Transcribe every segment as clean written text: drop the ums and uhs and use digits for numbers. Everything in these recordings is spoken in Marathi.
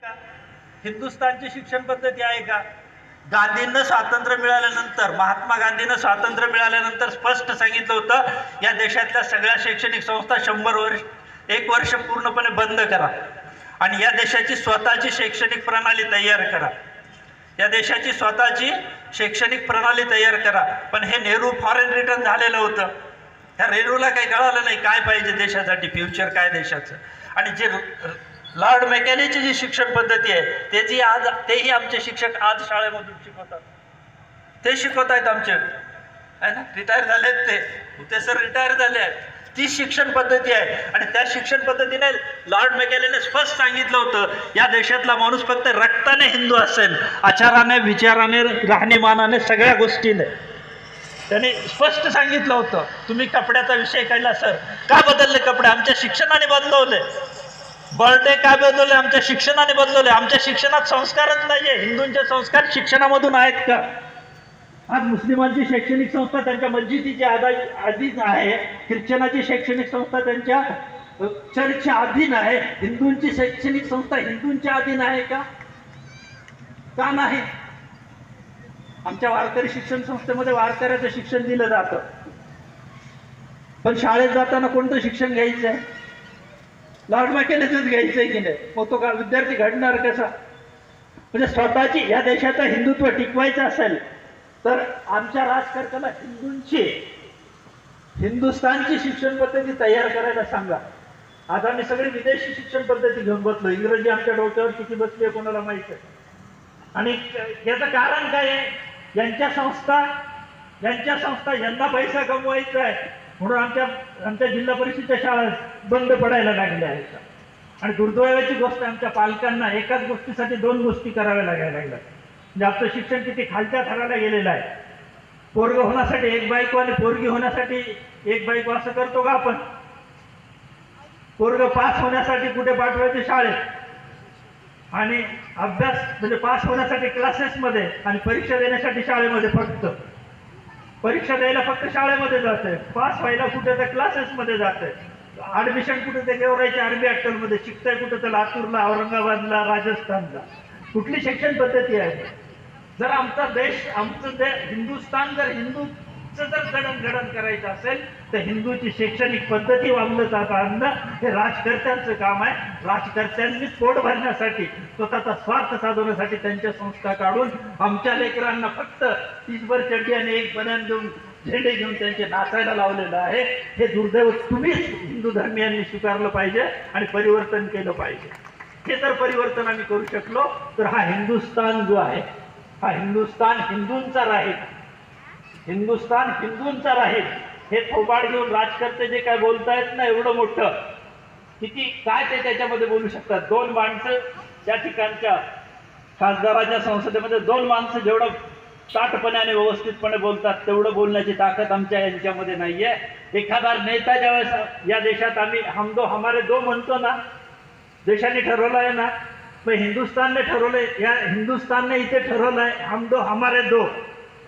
का? हिंदुस्थानची शिक्षण पद्धती आहे का? गांधींना स्वातंत्र्य मिळाल्यानंतर, महात्मा गांधींना स्वातंत्र्य मिळाल्यानंतर स्पष्ट सांगितलं होतं, या देशातल्या सगळ्या शैक्षणिक संस्था 100 वर्ष पूर्णपणे बंद करा आणि या देशाची स्वतःची शैक्षणिक प्रणाली तयार करा. या देशाची स्वतःची शैक्षणिक प्रणाली तयार करा. पण हे नेहरू फॉरेन रिटर्न झालेलं होतं. ह्या नेहरूला काही कळालं नाही काय पाहिजे देशासाठी, फ्युचर काय देशाचं. आणि जे लॉर्ड मेकॅलेची जी शिक्षण पद्धती आहे तेही आमचे शिक्षक आज शाळेमधून शिकवतात. ते शिकवत आहेत आमचे, आहे ना, रिटायर झालेत ते सर रिटायर झाले आहेत. ती शिक्षण पद्धती आहे. आणि त्या शिक्षण पद्धतीने लॉर्ड मेकॅलेने स्पष्ट सांगितलं होतं, या देशातला माणूस फक्त रक्ताने हिंदू असेल, आचाराने, विचाराने, राहणीमानाने, सगळ्या गोष्टीने. त्याने स्पष्ट सांगितलं होतं. तुम्ही कपड्याचा विषय काढला सर, का बदलले कपडे? आमच्या शिक्षणाने बदलवले. बर्थडे काय बदलवले? आमच्या शिक्षणाने बदलवले. आमच्या शिक्षणात संस्कारच नाहीये. हिंदूंचे संस्कार शिक्षणामधून आहेत का? आज मुस्लिमांची शैक्षणिक संस्था त्यांच्या मस्जिदीच्या अधीन आहे, ख्रिश्चनाची शैक्षणिक संस्था त्यांच्या चर्चच्या अधीन आहे. हिंदूंची शैक्षणिक संस्था हिंदूंच्या अधीन आहे का? का नाही? आमच्या वारकरी शिक्षण संस्थेमध्ये वारकऱ्याचं शिक्षण दिलं जातं. पण शाळेत जाताना कोणतं शिक्षण घ्यायचं आहे? लॉर्ड मेकॅलेचंच घ्यायचंय की नाही? मग तो का विद्यार्थी घडणार कसा? म्हणजे स्वतःची या देशाचं हिंदुत्व टिकवायचं असेल तर आमच्या राजकारत्याला हिंदुस्थानची शिक्षण पद्धती तयार करायला सांगा. आज आम्ही सगळी विदेशी शिक्षण पद्धती घेऊन बसलो. इंग्रजी आमच्या डोक्यावर किती बसली आहे कोणाला माहिती आहे. आणि याचं कारण काय आहे? यांच्या संस्था यांना पैसा कमवायचा आहे म्हणून आमच्या जिल्हा परिषदेच्या शाळा बंद पडायला लागल्या आहेत. आणि दुर्दैवाची गोष्ट, आमच्या पालकांना एकाच गोष्टीसाठी 2 गोष्टी कराव्या लागायला लागल्या. म्हणजे आपलं शिक्षण किती खालच्या थराला गेलेलं आहे. पोरग होण्यासाठी 1 बायको आणि पोरगी होण्यासाठी 1 बायको असं करतो का आपण? पोरग पास होण्यासाठी कुठे पाठवायचे? शाळेत. आणि अभ्यास म्हणजे पास होण्यासाठी क्लासेसमध्ये आणि परीक्षा देण्यासाठी शाळेमध्ये. फक्त परीक्षा द्यायला फक्त शाळेमध्ये जाते, पास व्हायला कुठे तर क्लासेसमध्ये जाते. ॲडमिशन कुठे ते गेवरायच्या आर्मी हॉस्टेलमध्ये शिकताय, कुठे तर लातूरला, औरंगाबादला, राजस्थानला. कुठली शिक्षण पद्धती आहे? जर आमचा देश, हिंदुस्थान जर हिंदूचं जर जडणघडण करायचं असेल तर हिंदूची शैक्षणिक पद्धती अंमलात आणणं हे राजकर्त्यांचं काम आहे. राजकर्त्यांनी पोट भरण्यासाठी, स्वतःचा स्वार्थ साधवण्यासाठी त्यांच्या संस्था काढून आमच्या लेकरांना फक्त 30 चड्डी आणि 1 बन्यान देऊन, झेंडे घेऊन त्यांचे नाचायला लावलेलं आहे. हे दुर्दैव तुम्हीच हिंदू धर्मियांनी स्वीकारलं पाहिजे आणि परिवर्तन केलं पाहिजे. हे जर परिवर्तन आम्ही करू शकलो तर हा हिंदुस्थान जो आहे, हा हिंदुस्थान हिंदूंचा राहील. हिंदुस्थान हिंदूंचा राहील. हे थोबाड घेऊन राजकर्ते जे काय बोलतायत ना, एवढं मोठं, किती काय ते त्याच्यामध्ये बोलू शकतात? 2 माणसं त्या ठिकाणच्या खासदाराच्या संसदेमध्ये 2 माणसं जेवढं ताठपणाने व्यवस्थितपणे बोलतात तेवढं बोलण्याची ताकद आमच्या यांच्यामध्ये नाहीये. एखादा नेता ज्यावेळेस या देशात आम्ही हम दो हमारे दो म्हणतो ना, देशाने ठरवलं आहे ना, मग हिंदुस्थानने ठरवलंय, या हिंदुस्थानने इथे ठरवलंय हम दो हमारे दो,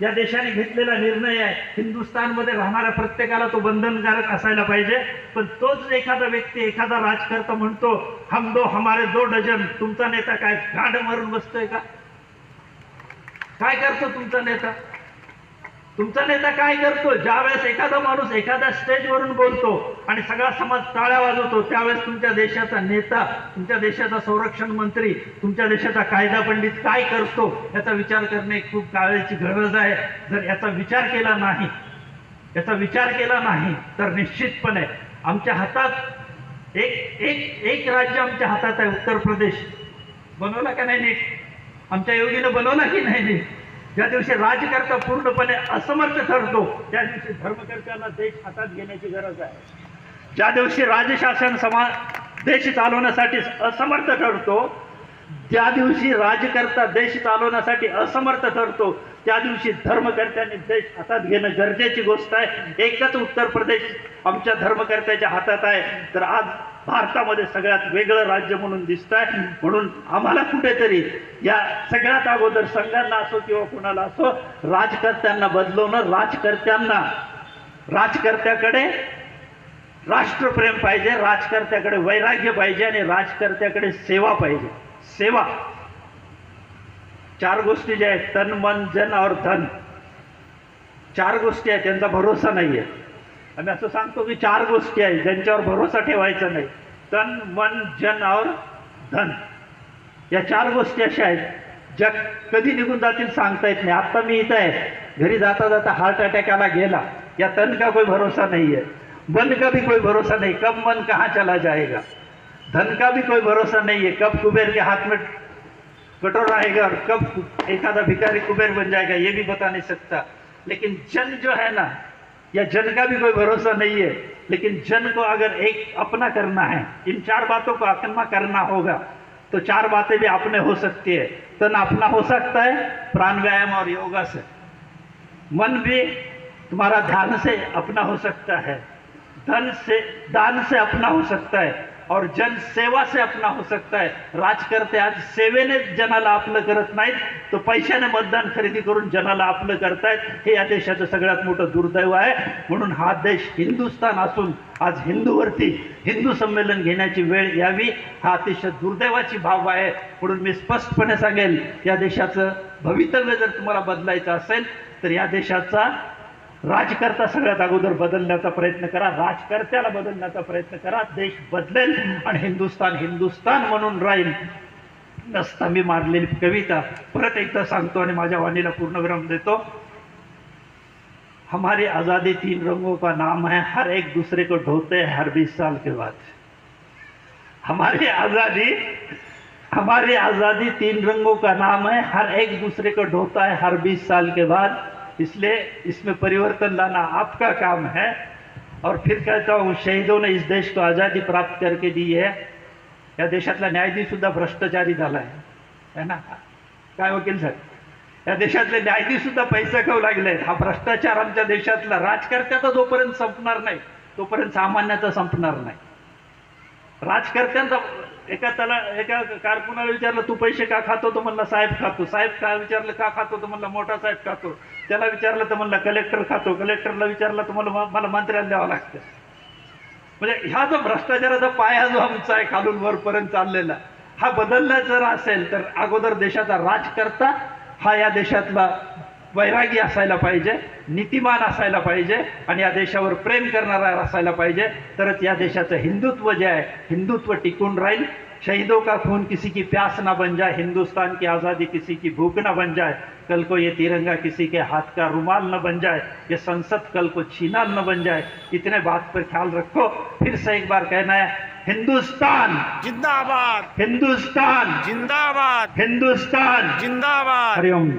या देशाने घेतलेला निर्णय आहे. हिंदुस्थानमध्ये राहणाऱ्या प्रत्येकाला तो बंधनकारक असायला पाहिजे. पण तोच एखादा व्यक्ती, एखादा राजकर्ता म्हणतो हम दो हमारे 2 डझन. तुमचा नेता काय गांड मारून बसतोय का? काय करतो तुमचा नेता? तुमचा नेता काय करतो? ज्यावेळेस एखादा माणूस एखाद्या स्टेजवरून बोलतो आणि सगळा समाज टाळ्या वाजवतो, त्यावेळेस तुमच्या देशाचा नेता, तुमच्या देशाचा संरक्षण मंत्री, तुमच्या देशाचा कायदा पंडित काय करतो याचा विचार करणे खूप काळाची गरज आहे. जर याचा विचार केला नाही तर निश्चितपणे आमच्या हातात एक राज्य आमच्या हातात आहे, उत्तर प्रदेश. बनवला का नाही नीट? आमच्या योगीनं बनवला की नाही नीट? ज्या दिवशी राजकर्ता पूर्णपणे असमर्थ ठरतो त्या दिवशी धर्मकर्त्यांना देश हातात घेण्याची गरज आहे. ज्या दिवशी राजशासन देश चालवण्यासाठी असमर्थ ठरतो, ज्या दिवशी राजकर्ता देश चालवण्यासाठी असमर्थ ठरतो, त्या दिवशी धर्मकर्त्यांनी देश हातात घेणं गरजेची गोष्ट आहे. एकच उत्तर प्रदेश आमच्या धर्मकर्त्याच्या हातात आहे, तर आज भारतामध्ये सगळ्यात वेगळं राज्य म्हणून दिसत आहे. म्हणून आम्हाला कुठेतरी या सगळ्यात अगोदर संघांना असो किंवा कोणाला असो, राजकर्त्यांना बदलवणं, राजकर्त्याकडे राष्ट्रप्रेम पाहिजे, राजकर्त्याकडे वैराग्य पाहिजे आणि राजकर्त्याकडे सेवा पाहिजे. सेवा, चार गोष्टी ज्या आहेत, तन मन जन और धन, चार गोष्टी आहेत, त्यांचा भरोसा नाही आहे. आम्ही असं सांगतो की चार गोष्टी आहेत ज्यांच्यावर भरोसा ठेवायचा नाही, तन मन जन और धन. या चार गोष्टी अशा आहेत ज्या कधी निघून जातील सांगता येत नाही. आत्ता मी इथं आहे, घरी जाता जाता हार्ट अटॅक आला गेला, या तन का कोई भरोसा नहीं है, मन का भी कोई भरोसा नहीं, कब मन कहाँ चला जाएगा. धन का भी कोई भरोसा नहीं है, कब कुबेर के हाथ में कटोरा आएगा और कब एखादा भिखारी कुबेर बन जाएगा, ये भी बता नहीं सकता. लेकिन जन जो है ना, या जन का भी कोई भरोसा नहीं है, लेकिन जन को अगर एक अपना करना है, इन चार बातों को अपना करना होगा, तो चार बातें भी अपने हो सकती है. तन अपना हो सकता है प्राण व्यायाम और योगा से, मन भी तुम्हारा ध्यान से अपना हो सकता है, धन से दान से अपना हो सकता है, और जन सेवा से अपना हो सकता आहे. राजकर्ते आज सेवेने जनाला आपलं करत नाहीत, तो पैशाने मतदान खरेदी करून जनाला आपलं करतायत. हे या देशाचं सगळ्यात मोठं दुर्दैव आहे. म्हणून हा देश हिंदुस्थान असून आज हिंदूवरती हिंदू संमेलन घेण्याची वेळ यावी, हा अतिशय दुर्दैवाची भाव आहे. म्हणून मी स्पष्टपणे सांगेल, या देशाचं भवितव्य जर तुम्हाला बदलायचं असेल तर या देशाचा राजकर्ता सगळ्यात अगोदर बदलण्याचा प्रयत्न करा, राजकर्त्याला बदलण्याचा प्रयत्न करा. देश बदलेल आणि हिंदुस्तान हिंदुस्तान म्हणून राहील. नसता मी मारलेली कविता परत एकदा सांगतो आणि माझ्या वाणीला पूर्णविराम देतो. हमारी आज़ादी 3 रंगों का नाम है, हर एक दूसरे को ढोते हैं हर 20 साल के बाद. हमारी आज़ादी 3 रंगों का नाम है, हर एक दूसरे को ढोता है हर 20 साल के बाद. इसलिए इसमें परिवर्तन लाना आपका काम है. और फिर कहता हूँ, शहीदों ने इस देश को आज़ादी प्राप्त करके दी है. या देशातला न्यायाधीश सुद्धा भ्रष्टाचारी झाला है ना, काय वकील साहेब, या देशातले न्यायाधीश सुद्धा पैसे खाऊ लागले. हा भ्रष्टाचार आमच्या देशातला राजकर्त्याचा जोपर्यंत संपणार नाही तोपर्यंत सामान्याचा संपणार नाही. राजकर्त्यांचा एका कारकुनाला विचारलं, तू पैसे का खातो, तो म्हणला साहेब खातो. साहेब का विचारलं का खातो, तो म्हणला मोठा साहेब खातो. त्याला विचारलं तर म्हणला कलेक्टर खातो. कलेक्टरला विचारलं तर मला मंत्र्याला द्यावं लागतं. म्हणजे ह्या जो भ्रष्टाचाराचा पाया जो आमचा आहे खालून वरपर्यंत चाललेला, हा बदलला जर असेल तर अगोदर देशाचा राजकर्ता हा या देशातला वैरागी असायला पाहिजे, नीतिमान असायला पाहिजे आणि या देशावर प्रेम करणारा असायला पाहिजे. तरच या देशाचं हिंदुत्व जे आहे, हिंदुत्व टिकून राहील. शहीदों का खून किसी की प्यास ना बन जाए, हिंदुस्तान की आज़ादी किसी की भूख ना बन जाए, कल को ये तिरंगा किसी के हाथ का रुमाल न बन जाए, ये संसद कल को छीना न बन जाए. इतने बात पर ख्याल रखो. फिर से एक बार कहना है, हिंदुस्तान जिंदाबाद, हिंदुस्तान जिंदाबाद, हिंदुस्तान जिंदाबाद. हरिओम.